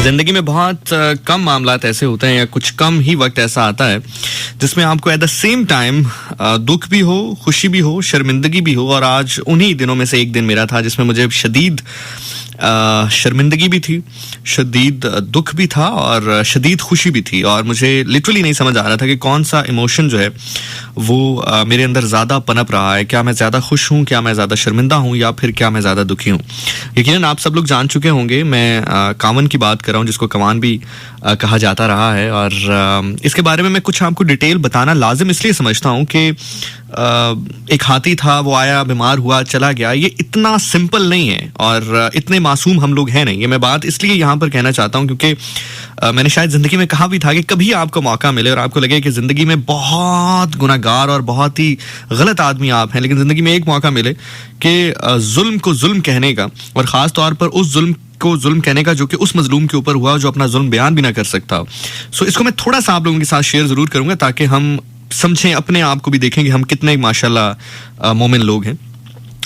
जिंदगी में बहुत कम मामलात ऐसे होते हैं या कुछ कम ही वक्त ऐसा आता है जिसमें आपको एट द सेम टाइम दुख भी हो, खुशी भी हो, शर्मिंदगी भी हो। और आज उन्हीं दिनों में से एक दिन मेरा था जिसमें मुझे शदीद शर्मिंदगी भी थी, शदीद दुख भी था और शदीद खुशी भी थी। और मुझे लिटरली नहीं समझ आ रहा था कि कौन सा इमोशन जो है वो मेरे अंदर ज़्यादा पनप रहा है। क्या मैं ज़्यादा खुश हूँ, क्या मैं ज़्यादा शर्मिंदा हूँ, या फिर क्या मैं ज़्यादा दुखी हूँ। यकीनन आप सब लोग जान चुके होंगे मैं कावन की बात कर रहा हूँ, जिसको कमान भी कहा जाता रहा है। और इसके बारे में मैं कुछ आपको डिटेल बताना लाजिम इसलिए समझता हूँ कि एक हाथी था, वो आया, बीमार हुआ, चला गया। ये इतना सिंपल नहीं है और इतने मासूम हम लोग हैं नहीं। ये मैं बात इसलिए यहाँ पर कहना चाहता हूँ क्योंकि मैंने शायद जिंदगी में कहा भी था कि कभी आपको मौका मिले और आपको लगे कि जिंदगी में बहुत गुनाहगार और बहुत ही गलत आदमी आप हैं, लेकिन जिंदगी में एक मौका मिले कि जुल्म को जुल्म कहने का, और ख़ास तौर पर उस जुल्म को जुल्म कहने का जो कि उस मजलूम के ऊपर हुआ जो अपना जुल्म बयान भी ना कर सकता हो। सो इसको मैं थोड़ा सा आप लोगों के साथ शेयर ज़रूर करूँगा ताकि हम समझें, अपने आप को भी देखें कि हम कितने माशाल्लाह मोमिन लोग हैं।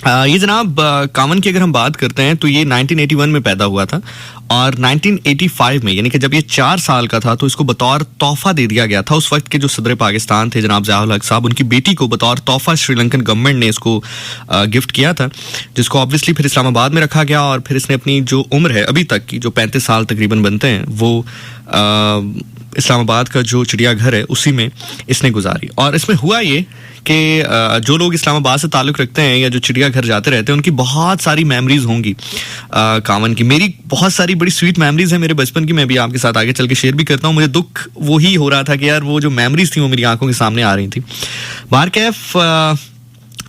ये जनाब कावन की अगर हम बात करते हैं तो ये 1981 में पैदा हुआ था और 1985 में, यानी कि जब ये 4 साल का था, तो इसको बतौर तोहफा दे दिया गया था। उस वक्त के जो सदर पाकिस्तान थे जनाब ज़िया-उल हक साहब, उनकी बेटी को बतौर तोहफा श्रीलंकन गवर्नमेंट ने इसको गिफ्ट किया था, जिसको ऑब्वियसली फिर इस्लामाबाद में रखा गया। और फिर इसने अपनी जो उम्र है अभी तक की, जो 35 साल तकरीबन बनते हैं, वो इस्लामाबाद का जो चिड़ियाघर है उसी में इसने गुजारी। और इसमें हुआ ये कि जो लोग इस्लामाबाद से ताल्लुक़ रखते हैं या जो चिड़ियाघर जाते रहते हैं, उनकी बहुत सारी मेमोरीज होंगी कावन की। मेरी बहुत सारी बड़ी स्वीट मेमोरीज हैं मेरे बचपन की, मैं भी आपके साथ आगे चल के शेयर भी करता हूँ। मुझे दुख वही हो रहा था कि यार वो जो मेमोरीज थी वो मेरी आंखों के सामने आ रही थी। बारकैफ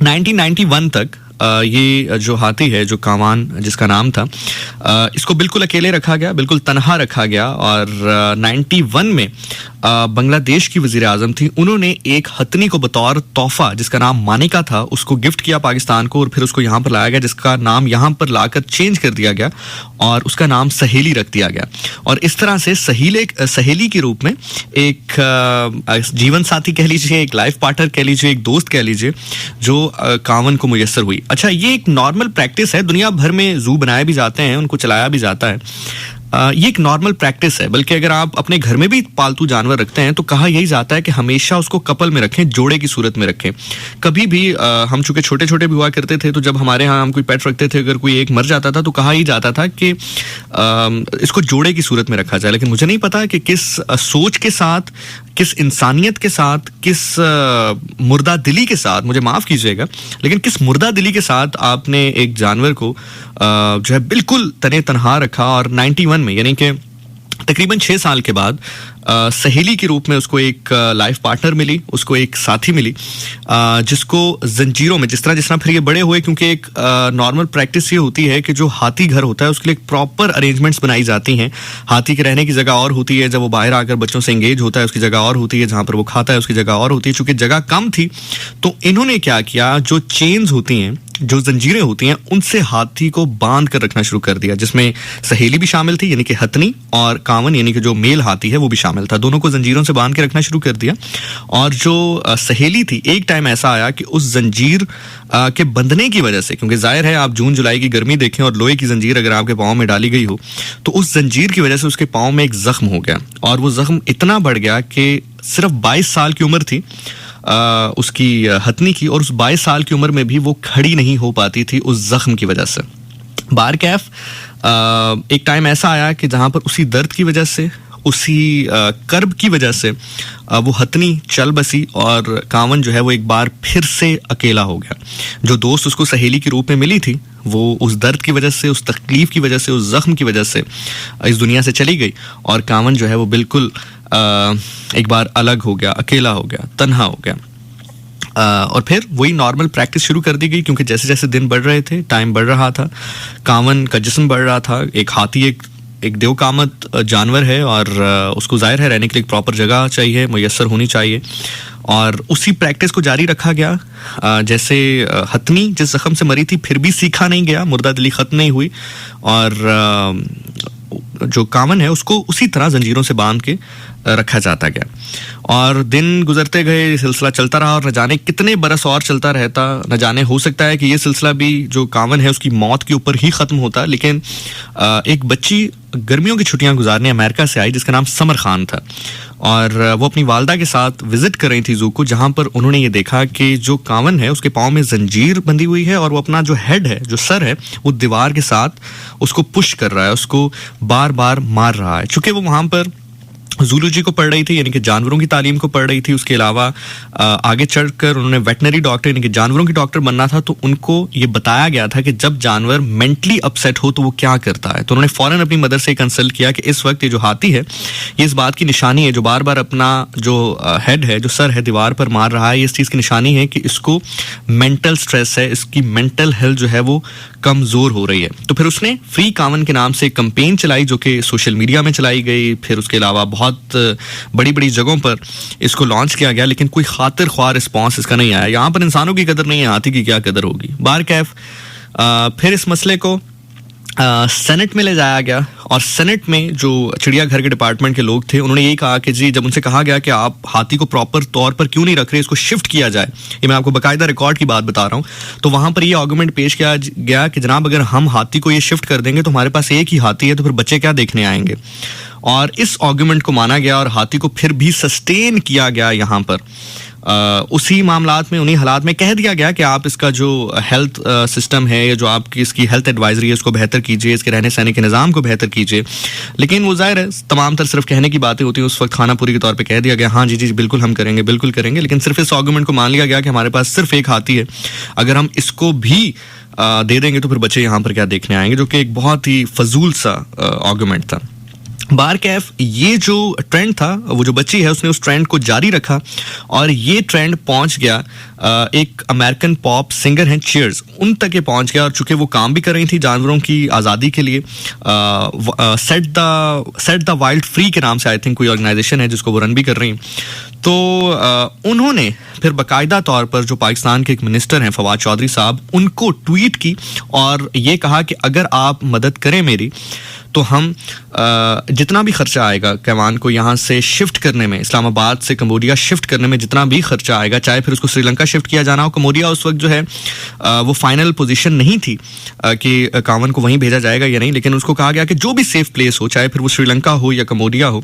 1991 तक ये जो हाथी है, जो कावान जिसका नाम था, इसको बिल्कुल अकेले रखा गया, बिल्कुल तनहा रखा गया। और 91 में बांग्लादेश की वज़ीर आज़म थी, उन्होंने एक हथनी को बतौर तोहफा, जिसका नाम मानिका था, उसको गिफ्ट किया पाकिस्तान को। और फिर उसको यहाँ पर लाया गया, जिसका नाम यहाँ पर लाकर चेंज कर दिया गया और उसका नाम सहेली रख दिया गया। और इस तरह से सहेली के रूप में एक जीवन साथी कह लीजिए, एक लाइफ पार्टनर कह लीजिए, एक दोस्त कह लीजिए, जो कावन को मुयस्सर हुई। अच्छा, ये एक नॉर्मल प्रैक्टिस है, दुनिया भर में जू बनाए भी जाते हैं, उनको चलाया भी जाता है। ये एक नॉर्मल प्रैक्टिस है। बल्कि अगर आप अपने घर में भी पालतू जानवर रखते हैं तो कहा यही जाता है कि हमेशा उसको कपल में रखें, जोड़े की सूरत में रखें। कभी भी हम चूंकि छोटे छोटे भी हुआ करते थे, तो जब हमारे यहाँ हम कोई पेट रखते थे, अगर कोई एक मर जाता था तो कहा ही जाता था कि इसको जोड़े की सूरत में रखा जाए। लेकिन मुझे नहीं पता कि किस सोच के साथ, किस इंसानियत के साथ, किस मुर्दा दिली के साथ, मुझे माफ़ कीजिएगा, लेकिन किस मुर्दा दिली के साथ आपने एक जानवर को जो है बिल्कुल तने तनहा रखा। और 91 में, यानी कि तकरीबन 6 साल के बाद, सहेली के रूप में उसको एक लाइफ पार्टनर मिली, उसको एक साथी मिली, जिसको जंजीरों में, जिस तरह फिर ये बड़े हुए, क्योंकि एक नॉर्मल प्रैक्टिस ये होती है कि जो हाथी घर होता है उसके लिए एक प्रॉपर अरेंजमेंट्स बनाई जाती हैं। हाथी के रहने की जगह और होती है, जब वो बाहर आकर बच्चों से एंगेज होता है उसकी जगह और होती है, जहाँ पर वो खाता है उसकी जगह और होती है। चूंकि जगह कम थी तो इन्होंने क्या किया, जो चेन्स होती हैं, जो जंजीरें होती हैं, उनसे हाथी को बांध कर रखना शुरू कर दिया, जिसमें सहेली भी शामिल थी, यानी कि हथनी, और कावन यानी कि जो मेल हाथी है वो भी शामिल था। दोनों को जंजीरों से बांध के रखना शुरू कर दिया। और जो सहेली थी, एक टाइम ऐसा आया कि उस जंजीर के बंधने की वजह से, क्योंकि जाहिर है आप जून जुलाई की गर्मी देखें और लोहे की जंजीर अगर आपके पाँव में डाली गई हो, तो उस जंजीर की वजह से उसके पाँव में एक जख्म हो गया। और वो जख्म इतना बढ़ गया कि सिर्फ 22 साल की उम्र थी उसकी हथनी की, और उस 22 साल की उम्र में भी वो खड़ी नहीं हो पाती थी उस जख्म की वजह से। बारकैफ एक टाइम ऐसा आया कि जहाँ पर उसी दर्द की वजह से, उसी कर्ब की वजह से वो हथनी चल बसी और कावन जो है वो एक बार फिर से अकेला हो गया। जो दोस्त उसको सहेली के रूप में मिली थी, वो उस दर्द की वजह से, उस तकलीफ की वजह से, उस जख्म की वजह से इस दुनिया से चली गई। और कावन जो है वो बिल्कुल एक बार अलग हो गया, अकेला हो गया, तन्हा हो गया। और फिर वही नॉर्मल प्रैक्टिस शुरू कर दी गई, क्योंकि जैसे जैसे दिन बढ़ रहे थे, टाइम बढ़ रहा था, कावन का जिस्म बढ़ रहा था। एक हाथी एक देवकामत जानवर है और उसको जाहिर है रहने के लिए एक प्रॉपर जगह चाहिए, मुयस्सर होनी चाहिए। और उसी प्रैक्टिस को जारी रखा गया। जैसे हथनी जिस जख्म से मरी थी फिर भी सीखा नहीं गया, मुर्दा दिली ख़त्म नहीं हुई, और जो कावन है उसको उसी तरह जंजीरों से बांध के रखा जाता गया। और दिन गुजरते गए, ये सिलसिला चलता रहा और न जाने कितने बरस और चलता रहता। न जाने हो सकता है कि ये सिलसिला भी जो कावन है उसकी मौत के ऊपर ही ख़त्म होता। लेकिन एक बच्ची गर्मियों की छुट्टियां गुजारने अमेरिका से आई जिसका नाम समर खान था, और वो अपनी वालदा के साथ विजिट कर रही थी जू को, जहां पर उन्होंने ये देखा कि जो कावन है उसके पाँव में जंजीर बंधी हुई है और वो अपना जो हेड है, जो सर है, वो दीवार के साथ उसको पुश कर रहा है, उसको बार बार मार रहा है। चूंकि वो वहां पर जूलॉजी को पढ़ रही थी, यानी कि जानवरों की तालीम को पढ़ रही थी, उसके अलावा आगे चढ़कर उन्होंने वेटनरी डॉक्टर यानी कि जानवरों की डॉक्टर बनना था, तो उनको ये बताया गया था कि जब जानवर मेंटली अपसेट हो तो वो क्या करता है। तो उन्होंने फौरन अपनी मदर से कंसल्ट किया कि इस वक्त ये जो हाथी है ये इस बात की निशानी है, जो बार बार अपना जो हेड है, जो सर है, दीवार पर मार रहा है, ये इस चीज़ की निशानी है कि इसको मेंटल स्ट्रेस है, इसकी मेंटल हेल्थ जो है वो कमज़ोर हो रही है। तो फिर उसने फ्री कावन के नाम से एक कैंपेन चलाई जो कि सोशल मीडिया में चलाई गई, फिर उसके अलावा बहुत बड़ी बड़ी जगहों पर इसको लॉन्च किया गया, लेकिन कोई खातिर ख्वाह रिस्पॉन्स इसका नहीं आया। यहाँ पर इंसानों की कदर नहीं है, हाथी की क्या कदर होगी। बार कैफ फिर इस मसले को सेनेट में ले जाया गया, और सेनेट में जो चिड़ियाघर के डिपार्टमेंट के लोग थे उन्होंने यही कहा कि जी, जब उनसे कहा गया कि आप हाथी को प्रॉपर तौर पर क्यों नहीं रख रहे, इसको शिफ्ट किया जाए, ये मैं आपको बाकायदा रिकॉर्ड की बात बता रहा हूँ, तो वहाँ पर ये आर्गूमेंट पेश किया गया कि जनाब अगर हम हाथी को ये शिफ्ट कर देंगे तो हमारे पास एक ही हाथी है, तो फिर बच्चे क्या देखने आएंगे। और इस आर्गूमेंट को माना गया और हाथी को फिर भी सस्टेन किया गया यहाँ पर। उसी मामलात में, उन्हीं हालात में कह दिया गया कि आप इसका जो हेल्थ सिस्टम है, या जो आपकी इसकी हेल्थ एडवाइजरी है, उसको बेहतर कीजिए, इसके रहने सहने के निज़ाम को बेहतर कीजिए। लेकिन वो ज़ाहिर है तमाम तर सिर्फ कहने की बातें होती हैं। उस वक्त खानापुरी के तौर पे कह दिया गया हाँ जी जी बिल्कुल हम करेंगे, बिल्कुल करेंगे, लेकिन सिर्फ इस आर्गूमेंट को मान लिया गया कि हमारे पास सिर्फ एक हाथी है, अगर हम इसको भी दे देंगे तो फिर बच्चे यहाँ पर क्या देखने आएंगे, जो कि एक बहुत ही फजूल सा आर्गूमेंट था। बार कैफ ये जो ट्रेंड था, वो जो बच्ची है उसने उस ट्रेंड को जारी रखा, और ये ट्रेंड पहुंच गया एक अमेरिकन पॉप सिंगर हैं चीयर्स, उन तक ये पहुंच गया। और चूंकि वो काम भी कर रही थी जानवरों की आज़ादी के लिए, सेट द वाइल्ड फ्री के नाम से आई थिंक कोई ऑर्गेनाइजेशन है जिसको वो रन भी कर रही हैं, तो उन्होंने फिर बाकायदा तौर पर जो पाकिस्तान के एक मिनिस्टर हैं फवाद चौधरी साहब, उनको ट्वीट की और ये कहा कि अगर आप मदद करें मेरी, तो हम जितना भी खर्चा आएगा कैवान को यहाँ से शिफ्ट करने में, इस्लामाबाद से कम्बोडिया शिफ्ट करने में जितना भी खर्चा आएगा, चाहे फिर उसको श्रीलंका शिफ्ट किया जाना हो। कम्बोडिया उस वक्त जो है वो फाइनल पोजीशन नहीं थी कि कावन को वहीं भेजा जाएगा या नहीं, लेकिन उसको कहा गया कि जो भी सेफ प्लेस हो, चाहे फिर वो श्रीलंका हो या कम्बोडिया हो,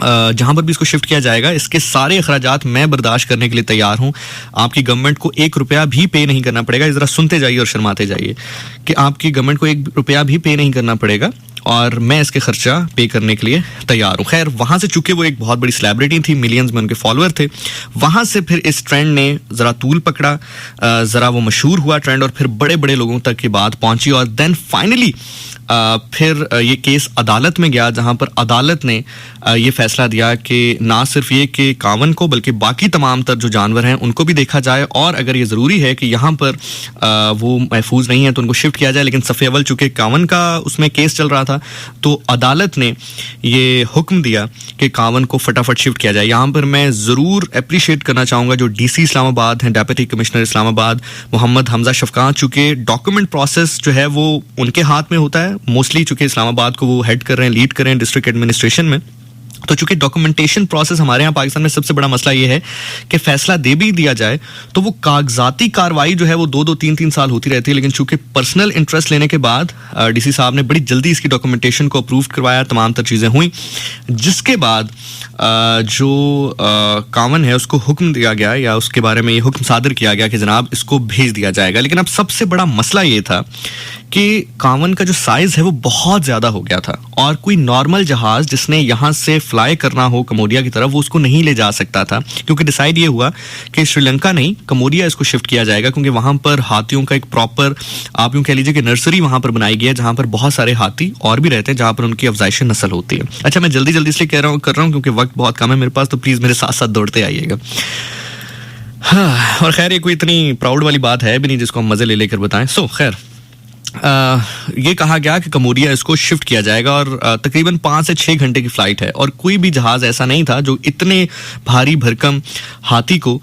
जहां पर भी इसको शिफ्ट किया जाएगा, इसके सारे अखराजात मैं बर्दाश्त करने के लिए तैयार हूं। आपकी गवर्नमेंट को 1 रुपया भी पे नहीं करना पड़ेगा। जरा सुनते जाइए और शर्माते जाइए कि आपकी गवर्नमेंट को 1 रुपया भी पे नहीं करना पड़ेगा, और मैं इसके खर्चा पे करने के लिए तैयार हूँ। खैर, वहाँ से चूंकि वो एक बहुत बड़ी सेलिब्रिटी थी, मिलियंस में उनके फॉलोअर थे, वहाँ से फिर इस ट्रेंड ने ज़रा तूल पकड़ा, ज़रा वो मशहूर हुआ ट्रेंड, और फिर बड़े बड़े लोगों तक ये बात पहुँची। और देन फाइनली फिर ये केस अदालत में गया, जहाँ पर अदालत ने ये फैसला दिया कि ना सिर्फ ये कि कावन को बल्कि बाकी तमाम तर जो जानवर हैं उनको भी देखा जाए, और अगर ये ज़रूरी है कि यहाँ पर वो महफूज नहीं है तो उनको शिफ्ट किया जाए। लेकिन सफ़े अव्वल चूँकि कावन का उसमें केस चल रहा था, तो अदालत ने ये हुक्म दिया कि कावन को फटाफट शिफ्ट किया जाए। यहाँ पर मैं ज़रूर अप्रिशिएट करना चाहूँगा जो DC इस्लामाबाद हैं, डेप्यूटी कमिश्नर इस्लामाबाद मोहम्मद हमजा शफकात, चूँकि डॉक्यूमेंट प्रोसेस जो है वो उनके हाथ में होता है मोस्टली, चूँकि इस्लामाबाद को वो हेड कर रहे हैं, लीड कर रहे हैं डिस्ट्रिक्ट एडमिनिस्ट्रेशन में। तो चूंकि डॉक्यूमेंटेशन प्रोसेस हमारे यहाँ पाकिस्तान में सबसे बड़ा मसला ये है कि फैसला दे भी दिया जाए तो वो कागजाती कार्रवाई जो है वो 2-2, 3-3 साल होती रहती है। लेकिन चूंकि पर्सनल इंटरेस्ट लेने के बाद DC साहब ने बड़ी जल्दी इसकी डॉक्यूमेंटेशन को अप्रूव करवाया, तमाम तर चीज़ें हुई, जिसके बाद जो कावन है उसको हुक्म दिया गया, या उसके बारे में ये हुक्म सादर किया गया कि जनाब इसको भेज दिया जाएगा। लेकिन अब सबसे बड़ा मसला ये था कि कावन का जो साइज है वो बहुत ज़्यादा हो गया था, और कोई नॉर्मल जहाज़ जिसने यहाँ से फ्लाई करना हो कम्बोडिया की तरफ वो उसको नहीं ले जा सकता था, क्योंकि डिसाइड ये हुआ कि श्रीलंका नहीं कम्बोडिया इसको शिफ्ट किया जाएगा, क्योंकि वहाँ पर हाथियों का एक प्रॉपर, आप यूँ कह लीजिए कि नर्सरी वहाँ पर बनाई गई है, जहाँ पर बहुत सारे हाथी और भी रहते हैं, जहाँ पर उनकी अफजाइश नस्ल होती है। अच्छा, मैं जल्दी जल्दी इसलिए कर रहा हूँ क्योंकि वक्त बहुत कम है मेरे पास, तो प्लीज़ मेरे साथ साथ दौड़ते आइएगा। हाँ, और खैर ये कोई इतनी प्राउड वाली बात है भी नहीं जिसको हम मज़े ले लेकर बताएं। सो खैर, ये कहा गया कि कम्बोडिया इसको शिफ्ट किया जाएगा, और तकरीबन 5 से 6 घंटे की फ़्लाइट है, और कोई भी जहाज़ ऐसा नहीं था जो इतने भारी भरकम हाथी को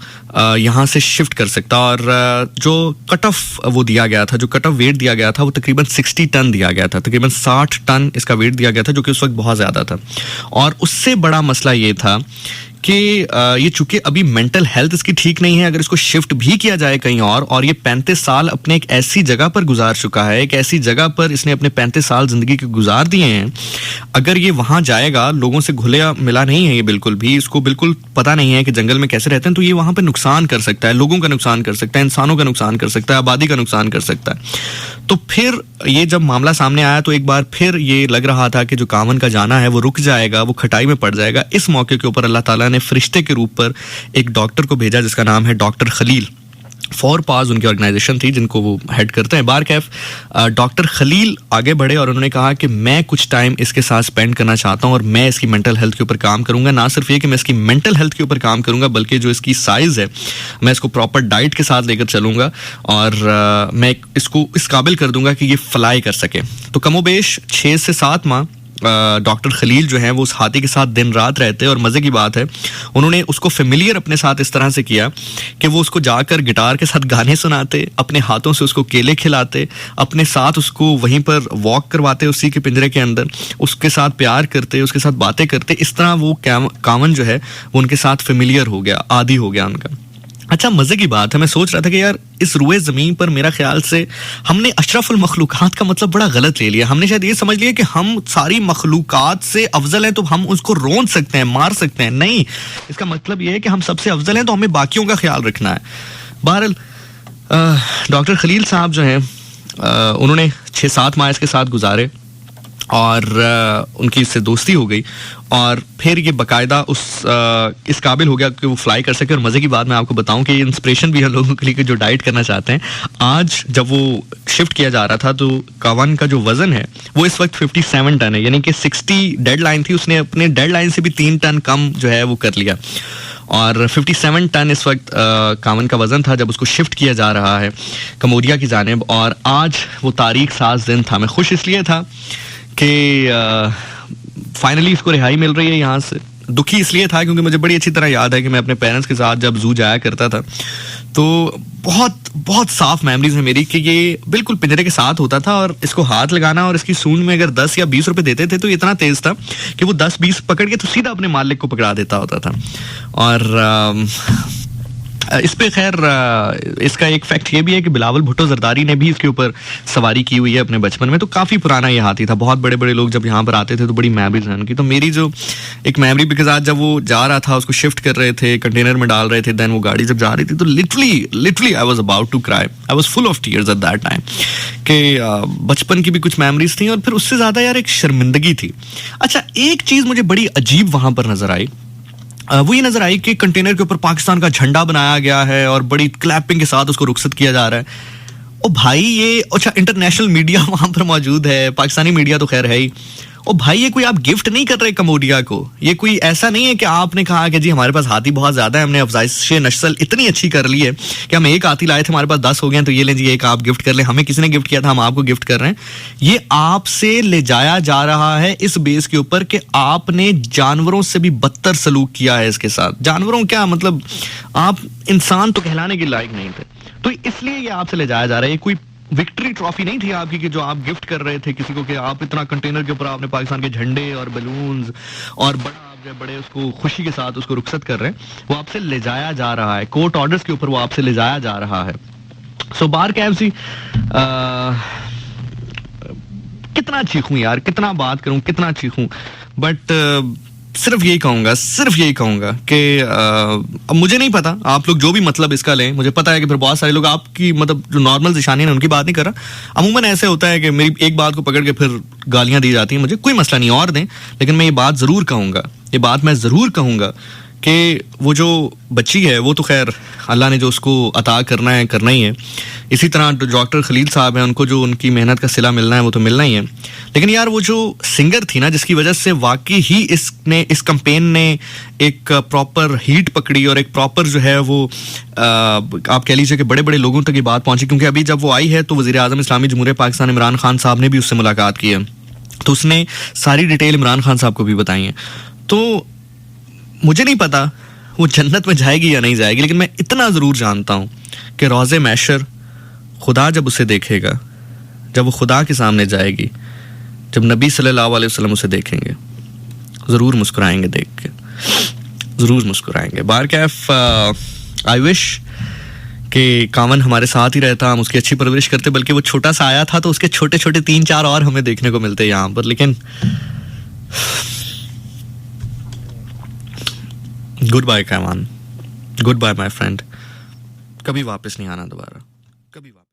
यहाँ से शिफ्ट कर सकता। और जो कट ऑफ वो दिया गया था, जो कट ऑफ वेट दिया गया था, वो तकरीबन 60 टन दिया गया था, तकरीबन 60 टन इसका वेट दिया गया था, जो कि उस वक्त बहुत ज़्यादा था। और उससे बड़ा मसला ये था कि ये चूंकि अभी मेंटल हेल्थ इसकी ठीक नहीं है, अगर इसको शिफ्ट भी किया जाए कहीं और ये 35 साल अपने एक ऐसी जगह पर गुजार चुका है, एक ऐसी जगह पर इसने अपने 35 साल जिंदगी के गुजार दिए हैं, अगर ये वहां जाएगा, लोगों से घुला मिला नहीं है ये बिल्कुल भी, इसको बिल्कुल पता नहीं है कि जंगल में कैसे रहते हैं, तो ये वहां पर नुकसान कर सकता है, लोगों का नुकसान कर सकता है, इंसानों का नुकसान कर सकता है, आबादी का नुकसान कर सकता है। तो फिर ये जब मामला सामने आया तो एक बार फिर ये लग रहा था कि जो कावन का जाना है वो रुक जाएगा, वो खटाई में पड़ जाएगा। इस मौके के ऊपर अल्लाह ताला ने फरिश्ते के रूप पर एक डॉक्टर को भेजा जिसका नाम है डॉक्टर खलील। 4 पास उनकी ऑर्गेनाइजेशन थी जिनको वो हेड करते हैं। बारकैफ डॉक्टर खलील आगे बढ़े और उन्होंने कहा कि मैं कुछ टाइम इसके साथ स्पेंड करना चाहता हूं और मैं इसकी मेंटल हेल्थ के ऊपर काम करूंगा। ना सिर्फ ये कि मैं इसकी मेंटल हेल्थ के ऊपर काम करूंगा, बल्कि जो इसकी साइज है मैं इसको प्रॉपर डाइट के साथ लेकर चलूंगा और मैं इसको इस काबिल कर दूंगा कि ये फ्लाई कर सके। तो कमोबेश 6 से 7 माह डॉक्टर खलील जो है वो उस हाथी के साथ दिन रात रहते। और मज़े की बात है, उन्होंने उसको फेमिलियर अपने साथ इस तरह से किया कि वो उसको जाकर गिटार के साथ गाने सुनाते, अपने हाथों से उसको केले खिलाते, अपने साथ उसको वहीं पर वॉक करवाते उसी के पिंजरे के अंदर, उसके साथ प्यार करते, उसके साथ बातें करते। इस तरह वो कावन जो है वो उनके साथ फेमिलियर हो गया, आदी हो गया उनका। अच्छा, मजे की बात है, मैं सोच रहा था कि यार इस रुए ज़मीन पर मेरा ख्याल से हमने अशरफुल मखलूकात का मतलब बड़ा गलत ले लिया। हमने शायद ये समझ लिया कि हम सारी मखलूकात से अफजल हैं तो हम उसको रोन सकते हैं, मार सकते हैं। नहीं, इसका मतलब ये है कि हम सबसे अफजल हैं तो हमें बाकियों का ख्याल रखना है। बहरहाल डॉक्टर खलील साहब जो हैं उन्होंने 6-7 माह इसके साथ गुजारे और उनकी इससे दोस्ती हो गई और फिर ये बाकायदा इस काबिल हो गया कि वो फ्लाई कर सके। और मज़े की बात मैं आपको बताऊं कि ये इंस्पिरेशन भी है लोगों के लिए कि जो डाइट करना चाहते हैं। आज जब वो शिफ्ट किया जा रहा था तो कावन का जो वज़न है वो इस वक्त 57 टन है, यानी कि 60 डेडलाइन थी, उसने अपने डेडलाइन से भी 3 टन कम जो है वो कर लिया और 57 टन इस वक्त कावन का वज़न था जब उसको शिफ्ट किया जा रहा है कम्बोडिया की जानिब। और आज वो तारीख साज दिन था। मैं खुश इसलिए था कि फाइनली इसको रिहाई मिल रही है यहाँ से। दुखी इसलिए था क्योंकि मुझे बड़ी अच्छी तरह याद है कि मैं अपने पेरेंट्स के साथ जब जू जाया करता था तो बहुत बहुत साफ मेमोरीज है मेरी कि ये बिल्कुल पिंजरे के साथ होता था और इसको हाथ लगाना और इसकी सूंड में अगर 10 या 20 रुपए देते थे तो इतना तेज था कि वो 10-20 पकड़ के तो सीधा अपने मालिक को पकड़ा देता होता था। और इस पे खैर इसका एक फैक्ट ये भी है कि बिलावल भुट्टो जरदारी ने भी इसके ऊपर सवारी की हुई है अपने बचपन में। तो काफ़ी पुराना ये हाथी था, बहुत बड़े बड़े लोग जब यहाँ पर आते थे तो बड़ी मेमोरीज हैं उनकी। तो मेरी जो एक मेमोरी, बिकॉज आज जब वो जा रहा था उसको शिफ्ट कर रहे थे, कंटेनर में डाल रहे थे, देन वो गाड़ी जब जा रही थी तो literally I was about to cry, I was full of tears at that time कि बचपन की भी कुछ मेमोरीज थी और फिर उससे ज़्यादा यार एक शर्मिंदगी थी। अच्छा, एक चीज़ मुझे बड़ी अजीब वहाँ पर नजर आई, वो ये नजर आई कि कंटेनर के ऊपर पाकिस्तान का झंडा बनाया गया है और बड़ी क्लैपिंग के साथ उसको रुखसत किया जा रहा है। ओ भाई, ये अच्छा इंटरनेशनल मीडिया वहां पर मौजूद है, पाकिस्तानी मीडिया तो खैर है ही। ओ भाई, ये कोई आप गिफ्ट नहीं कर रहे कम्बोडिया को। ये कोई ऐसा नहीं है कि आपने कहा कि जी हमारे पास हाथी बहुत ज्यादा है, हमने अफजाइश नस्ल इतनी अच्छी कर ली है कि हम एक हाथी लाए थे, हमारे पास 10 हो गए तो ये लें जी एक आप गिफ्ट कर लें, हमें किसी ने गिफ्ट किया था हम आपको गिफ्ट कर रहे हैं। ये आपसे ले जाया जा रहा है इस बेस के ऊपर कि आपने जानवरों से भी बदतर सलूक किया है इसके साथ। जानवरों क्या मतलब, आप इंसान तो कहलाने के लायक नहीं थे, तो इसलिए ये आपसे ले जाया जा रहा है। कोई विक्ट्री ट्रॉफी नहीं थी आपकी कि जो आप गिफ्ट कर रहे थे किसी को कि आप इतना कंटेनर के ऊपर आपने पाकिस्तान के झंडे और बलून्स और बड़े उसको खुशी के साथ उसको रुखसत कर रहे हैं। वो आपसे ले जाया जा रहा है, कोर्ट ऑर्डर्स के ऊपर वो आपसे ले जाया जा रहा है। सो बारकैफ जी, कितना चीखूं यार, कितना बात करूं, कितना चीखूं, बट सिर्फ यही कहूंगा कि अब मुझे नहीं पता आप लोग जो भी मतलब इसका लें। मुझे पता है कि फिर बहुत सारे लोग आपकी मतलब जो नॉर्मल निशानी है उनकी बात नहीं कर रहा। अमूमन ऐसे होता है कि मेरी एक बात को पकड़ के फिर गालियां दी जाती हैं। मुझे कोई मसला नहीं, और दें, लेकिन मैं ये बात ज़रूर कहूंगा कि वो जो बच्ची है वो तो खैर अल्लाह ने जो उसको अता करना है करना ही है। इसी तरह डॉक्टर खलील साहब हैं, उनको जो उनकी मेहनत का सिला मिलना है वो तो मिलना ही है। लेकिन यार वो जो सिंगर थी ना, जिसकी वजह से वाकई ही इस कैंपेन ने एक प्रॉपर हीट पकड़ी और एक प्रॉपर जो है वो आप कह लीजिए कि बड़े बड़े लोगों तक ये बात पहुंची। क्योंकि अभी जब वो आई है तो वज़ीर आज़म इस्लामी जमहूरियत पाकिस्तान इमरान खान साहब ने भी उससे मुलाकात की है, तो उसने सारी डिटेल इमरान खान साहब को भी बताई है। तो मुझे नहीं पता वो जन्नत में जाएगी या नहीं जाएगी, लेकिन मैं इतना ज़रूर जानता हूँ कि रोज़े महशर खुदा जब उसे देखेगा, जब वो खुदा के सामने जाएगी, जब नबी सल्लल्लाहु अलैहि वसल्लम उसे देखेंगे, ज़रूर मुस्कुराएंगे देख के, जरूर मुस्कुराएंगे। बार कैफ, आई विश कि कामन हमारे साथ ही रहता, हम उसकी अच्छी परवरिश करते, बल्कि वो छोटा सा आया था तो उसके छोटे छोटे 3-4 और हमें देखने को मिलते यहाँ पर। लेकिन good bye come on, good bye my friend, कभी वापस नहीं आना दोबारा, कभी वापस।